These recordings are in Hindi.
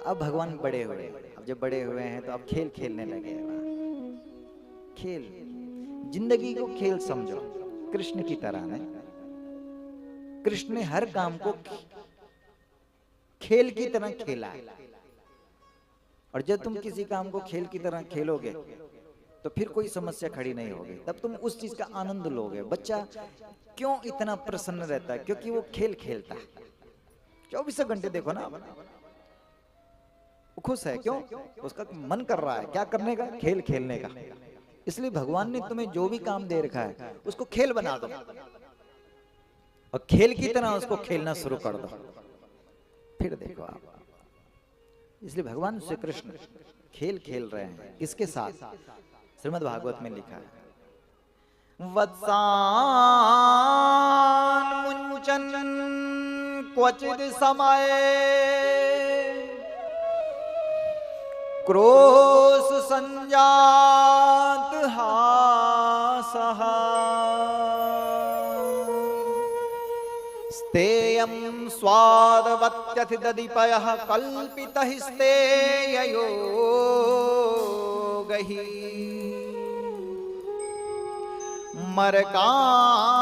अब भगवान बड़े हुए, अब जब बड़े हुए हैं तो अब खेल खेलने लगे। खेल, जिंदगी को खेल समझो, कृष्ण की तरह नहीं। कृष्ण ने हर काम को खेल की तरह खेला है। और जब तुम किसी काम को खेल की तरह खेलोगे तो फिर कोई समस्या खड़ी नहीं होगी, तब तुम उस चीज का आनंद लोगे। बच्चा क्यों इतना प्रसन्न रहता है? क्योंकि वो खेल खेलता है। 24 घंटे देखो ना, वो खुश है। क्यों? उसका मन कर रहा है क्या करने का? खेल खेलने का। इसलिए भगवान ने तुम्हें जो भी काम दे रखा है उसको खेल बना दो और खेल की तरह उसको खेलना शुरू कर दो, फिर देखो आप। इसलिए भगवान श्री कृष्ण खेल खेल रहे हैं। किसके साथ? श्रीमद् भागवत में लिखा है, वत्सान मुंचन क्वचिद समय क्रोश संजात हासः स्तेयं स्वादवत्यथिदधिपयः कल्पितः स्तेययोगैः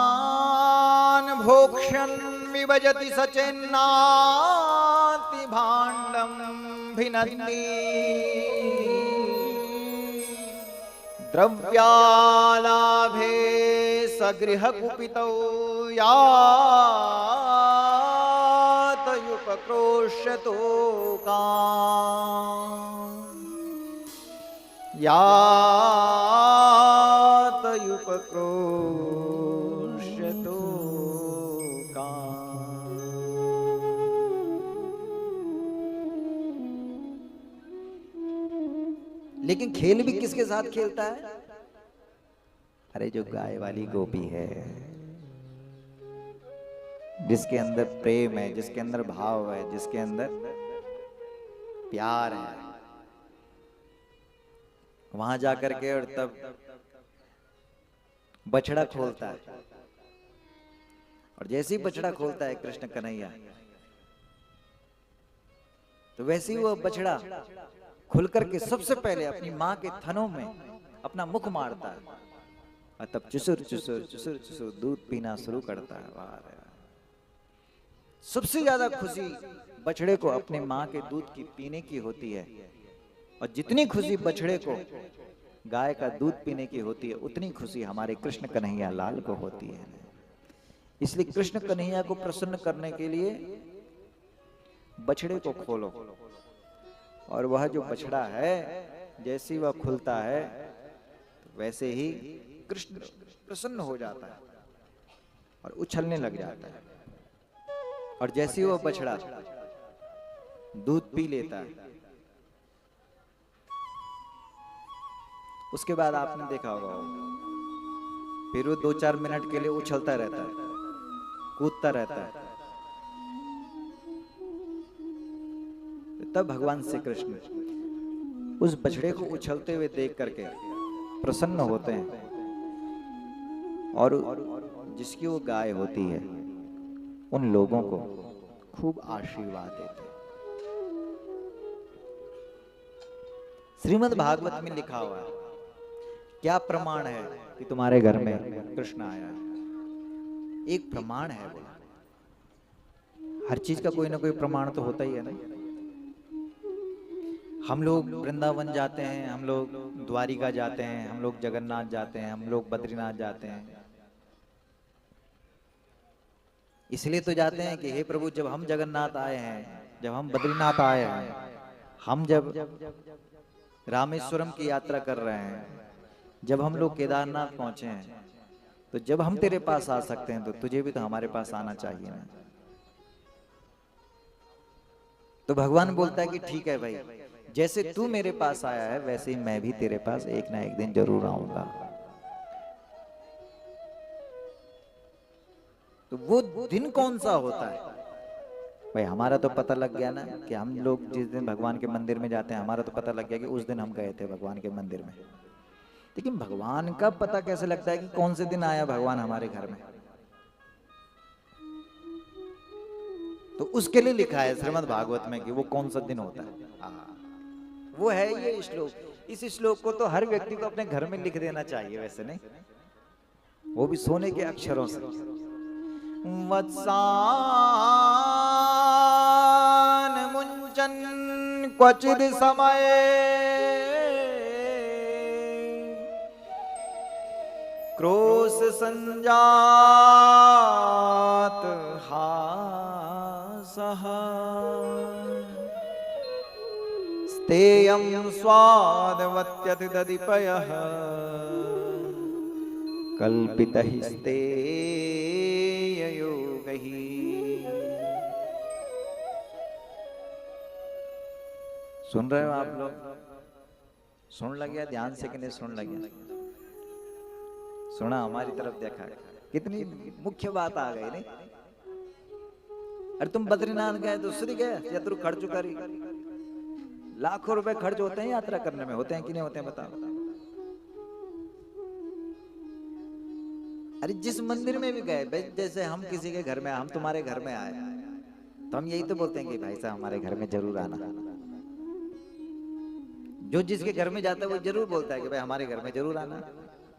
मरकान् भोक्ष्यन् विभजति सचेन्नाति भाण्डं भिनन्ति द्रव्यालाभे सगृहकुपितौ यातयुपक्रोश्यतो यातयुपक्रोश्यतो लेकिन खेल भी किसके साथ खेलता है? अरे जो गाय वाली गोपी है, जिसके अंदर प्रेम है, जिसके अंदर भाव है, जिसके अंदर प्यार है, वहां जाकर के और तब बछड़ा खोलता है। और जैसे ही बछड़ा खोलता है कृष्ण कन्हैया, तो वैसे ही वो बछड़ा खुल करके सबसे पहले अपनी माँ के थनों में अपना मुख मारता है और तब चुसुर चुसुर चुसुर चुसुर दूध पीना शुरू करता है। वाह रे वाह। सबसे ज्यादा खुशी बछड़े को अपने माँ के दूध की पीने की होती है, और जितनी खुशी बछड़े को गाय का दूध पीने की होती है, उतनी खुशी हमारे कृष्ण कन्हैया लाल को होती है। इसलिए कृष्ण कन्हैया को प्रसन्न करने के लिए बछड़े को खोलो, और वह जो बछड़ा है जैसे वह खुलता है वैसे ही कृष्ण प्रसन्न हो जाता है और उछलने लग जाता है। और जैसे ही वह बछड़ा दूध पी लेता है, उसके बाद आपने देखा होगा फिर वो 2-4 मिनट के लिए उछलता रहता है, कूदता रहता है। तब भगवान श्री कृष्ण उस बछड़े को उछलते हुए देख करके प्रसन्न होते हैं और जिसकी वो गाय होती है उन लोगों को खूब आशीर्वाद देते हैं। श्रीमद् भागवत में लिखा हुआ है, क्या प्रमाण है कि तुम्हारे घर में कृष्ण आया है? एक प्रमाण है वो। हर चीज का कोई ना कोई प्रमाण तो होता ही है ना। हम लोग वृंदावन जाते हैं, हम लोग द्वारिका जाते हैं, हम लोग जगन्नाथ जाते हैं, हम लोग बद्रीनाथ जाते हैं। इसलिए तो जाते हैं कि हे प्रभु, जब हम जगन्नाथ आए हैं, जब हम बद्रीनाथ आए हैं, हम जब रामेश्वरम की यात्रा कर रहे हैं, जब हम लोग केदारनाथ पहुंचे हैं, तो जब हम तेरे पास आ सकते हैं तो तुझे भी तो हमारे पास आना चाहिए ना। तो भगवान बोलता है कि ठीक है भाई, जैसे तू मेरे पास आया है वैसे ही मैं भी तेरे पास एक ना एक दिन जरूर आऊंगा। तो वो दिन कौन सा होता है भाई? हमारा तो पता लग गया ना कि हम लोग जिस दिन भगवान के मंदिर में जाते हैं, हमारा तो पता लग गया कि उस दिन हम गए थे भगवान के मंदिर में। लेकिन भगवान का पता कैसे लगता है कि कौन से दिन आया भगवान हमारे घर में? तो उसके लिए लिखा है श्रीमद् भागवत में कि वो कौन सा दिन होता है। वो है ये श्लोक। इस श्लोक को तो हर व्यक्ति को अपने घर में लिख देना चाहिए, वैसे नहीं, वो भी सोने के अक्षरों से। वत्सान मुंचन क्वचिद समय क्रोश संजात हासः स्तेयं स्वादवत्यतिदधिपयः कल्पितः स्तेययोगैः। सुन रहे हो आप लोग? सुन लगे ध्यान से कि नहीं सुन लगे? सुना, हमारी तरफ देखा। कितनी मुख्य बात आ गई नहीं? अरे तुम बद्रीनाथ गए तो श्री गए या तू खर्च करी? लाखों रुपए खर्च होते हैं यात्रा करने में, होते हैं कि नहीं होते हैं बताओ? अरे जिस मंदिर में भी गए, जैसे हम किसी के घर में, हम तुम्हारे घर में आए तो हम यही तो बोलते हैं कि भाई साहब हमारे घर में जरूर आना। जो जिसके घर में जाता है वो जरूर बोलता है कि भाई हमारे घर में जरूर आना।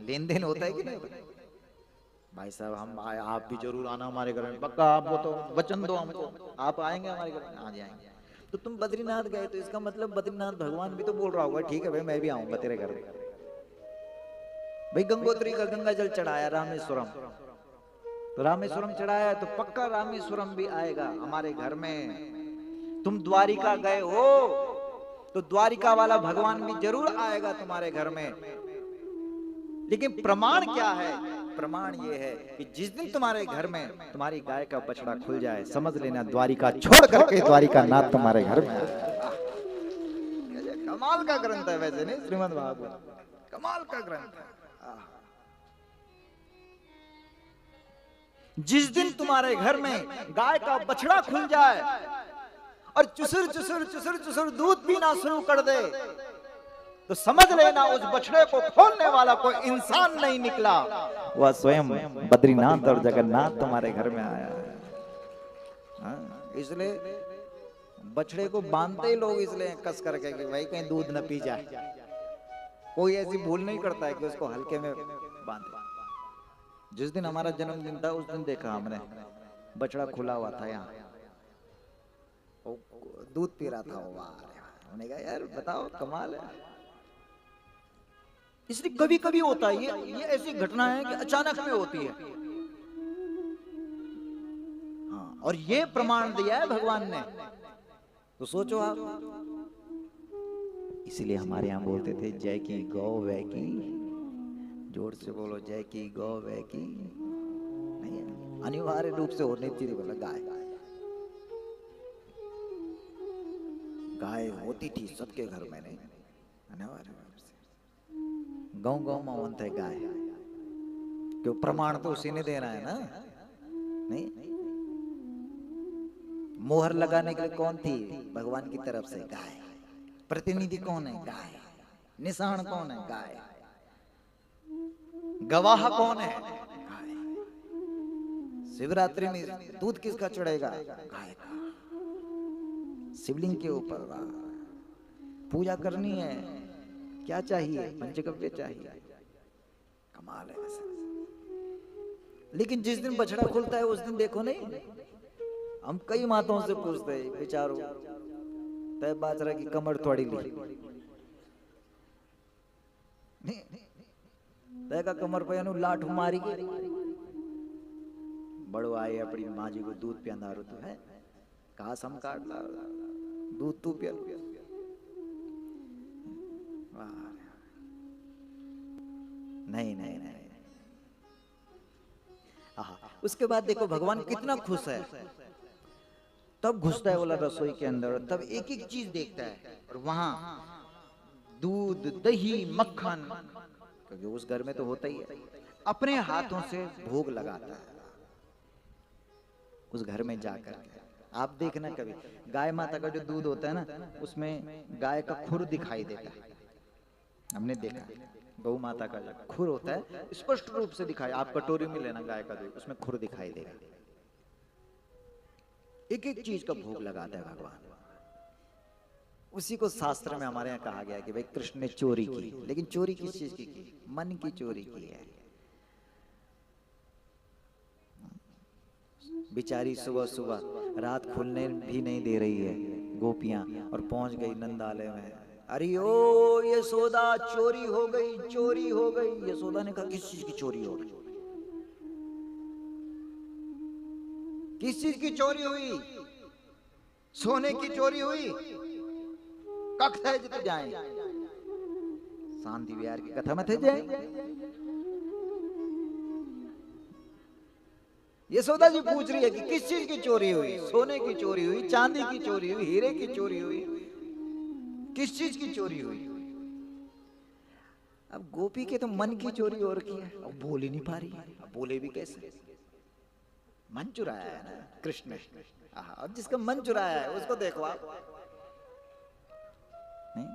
लेन देन होता है कि नहीं? भाई साहब हम आए, आप भी जरूर आना हमारे घर में, पक्का। आपको तो वचन दो हमको, आप आएंगे हमारे घर में? आ जाएंगे। तो तुम बद्रीनाथ गए तो इसका मतलब बद्रीनाथ भगवान भी तो बोल रहा होगा ठीक है भाई मैं भी आऊंगा तेरे घर में। भाई गंगोत्री का गंगा जल चढ़ाया रामेश्वरम, तो रामेश्वरम चढ़ाया तो पक्का रामेश्वरम भी आएगा हमारे घर में। तुम द्वारिका गए हो तो द्वारिका वाला भगवान भी जरूर आएगा तुम्हारे घर में। लेकिन प्रमाण क्या है? प्रमाण ये है कि जिस दिन तुम्हारे घर में तुम्हारी गाय का बछड़ा खुल जाए, समझ लेना द्वारिका छोड़ करके द्वारिका नाथ तुम्हारे घर में। कमाल का ग्रंथ है वैसे नहीं श्रीमद् भागवत, कमाल का ग्रंथ है। जिस दिन तुम्हारे घर में गाय का बछड़ा खुल जाए और चुसुर चुसुर चुसुर चुसुर दूध पीना शुरू कर दे, तो समझ लेना उस बछड़े को खोलने वाला कोई इंसान नहीं निकला, वह स्वयं बद्रीनाथ और जगन्नाथ तुम्हारे घर में आया है। इसलिए बछड़े को बांधते ही लोग इसलिए कस करके कि भाई कहीं दूध न पी जाए। कोई ऐसी भूल नहीं करता है कि उसको हल्के में बांधे। जिस दिन हमारा जन्मदिन था उस दिन देखा हमने बछड़ा खुला हुआ था, यहाँ दूध पी रहा था वो। हमने कहा यार बताओ कमाल है। इसलिए कभी कभी होता है ये ऐसी घटना है कि अचानक में होती है। हाँ, और ये प्रमाण दिया है भगवान ने, तो सोचो आप। इसलिए हमारे यहाँ बोलते थे जय की गौ वै की, जोर से बोलो जय की गौ वै की। नहीं अनिवार्य रूप से होने चाहिए बोला गाय। गाय होती थी सबके घर में, नहीं अनिवार्य रूप से गाँव गाँव में बनता है गाय, क्यों? प्रमाण तो उसी ने देना है ना। नहीं मोहर लगाने के लिए कौन थी? भगवान की तरफ से गाय। प्रतिनिधि कौन है? गाय। निशान कौन है? गाय। गवाह कौन है? गाय। शिवरात्रि में दूध किसका चढ़ेगा? गाय का। शिवलिंग के ऊपर पूजा करनी है, क्या चाहिए? पंचगव्य चाहिए। कमाल है वैसे। लेकिन जिस दिन बछड़ा खुलता है उस दिन देखो नहीं, हम कई माताओं से पूछते हैं बेचारों तय बाजरा की कमर तोड़ी ली, तय का कमर पे लाठ मारी गई। बड़ो आए अपनी माँ जी को दूध पिया रो तो है, कहा सम काट ला दूध तू पिया। नहीं नहीं नहीं। उसके बाद देखो भगवान कितना खुश है। तब घुसता है बोला रसोई के अंदर, तब एक एक चीज देखता है और वहां दूध दही मक्खन, क्योंकि उस घर में तो होता ही है, अपने हाथों से भोग लगाता है उस घर में जाकर। आप देखना कभी गाय माता का जो दूध होता है ना, उसमें गाय का खुर दिखाई देता है। हमने देखा गौ माता का जो खुर होता है स्पष्ट रूप से दिखाई, आप कटोरी में लेना गाय का दूध, उसमें खुर दिखाई देगा। एक एक चीज का भोग लगाता है भगवान। उसी को शास्त्र में हमारे यहाँ कहा गया कि भाई कृष्ण ने चोरी की, लेकिन चोरी किस चीज की? मन की चोरी की है। बेचारी सुबह सुबह रात खुलने भी नहीं दे रही है गोपियां, और पहुंच गई नंदालय में। अरे ओ यशोदा, चोरी हो गई, चोरी हो गई। यशोदा ने कहा किस चीज की चोरी हो गई? किस चीज की चोरी हुई? सोने की चोरी हुई? कख थे जित जाए, शांति विहार की कथा में थे जाए। यशोदा जी पूछ रही है कि किस चीज की चोरी हुई? सोने की चोरी हुई, चांदी की चोरी हुई, हीरे की चोरी हुई, किस चीज की चोरी हुई? अब गोपी के तो मन की चोरी हो रखी है, अब बोल ही नहीं पा रही। अब बोले भी कैसे? मन चुराया है ना कृष्ण ने। अब जिसका मन चुराया है उसको देखो आप। नहीं